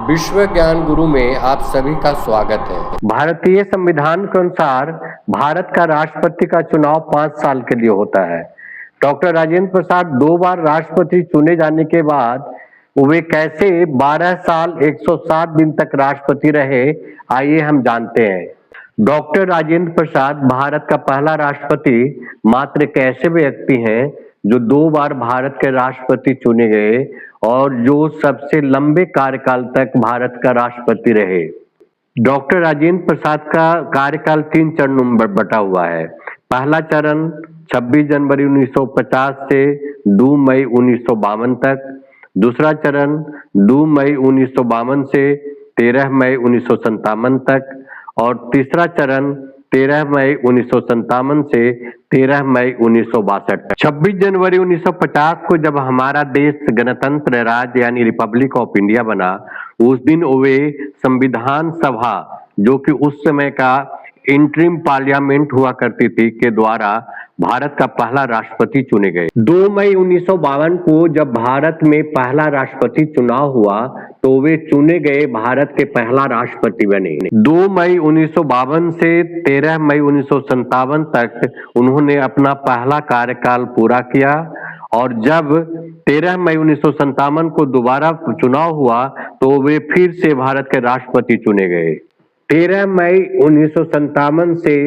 विश्व ज्ञान गुरु में आप सभी का स्वागत है। भारतीय संविधान के अनुसार भारत का राष्ट्रपति का चुनाव 5 साल के लिए होता है। डॉक्टर राजेंद्र प्रसाद 2 बार राष्ट्रपति चुने जाने के बाद वे कैसे 12 साल 107 दिन तक राष्ट्रपति रहे, आइए हम जानते हैं। डॉक्टर राजेंद्र प्रसाद भारत का पहला राष्ट्रपति मात्र एक ऐसे व्यक्ति हैं जो 2 बार भारत के राष्ट्रपति चुने गए और जो सबसे लंबे कार्यकाल तक भारत का राष्ट्रपति रहे। डॉक्टर राजेंद्र प्रसाद का कार्यकाल 3 चरणों में बटा हुआ है। पहला चरण 26 जनवरी 1950 से 2 मई 1952 तक, दूसरा चरण 2 मई 1952 से 13 मई 1957 तक और तीसरा चरण 13 मई 1957 से 13 मई 1962 तक। 26 जनवरी 1950 को जब हमारा देश गणतंत्र राज्य यानी रिपब्लिक ऑफ इंडिया बना, उस दिन वे संविधान सभा जो कि उस समय का इंटरिम पार्लियामेंट हुआ करती थी के द्वारा भारत का पहला राष्ट्रपति चुने गए। 2 मई 1952 को जब भारत में पहला राष्ट्रपति चुनाव हुआ तो वे चुने गए भारत के पहला राष्ट्रपति बने। 2 मई 1952 से 13 मई 1957 तक उन्होंने अपना पहला कार्यकाल पूरा किया और जब 13 मई 1957 को दोबारा चुनाव हुआ तो वे फिर से भारत के राष्ट्रपति चुने गए। 13 मई 1957 से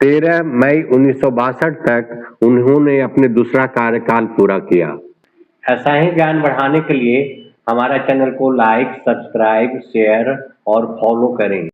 13 मई 1962 तक उन्होंने अपने दूसरा कार्यकाल पूरा किया। ऐसा ही ज्ञान बढ़ाने के लिए हमारा चैनल को लाइक, सब्सक्राइब, शेयर और फॉलो करें।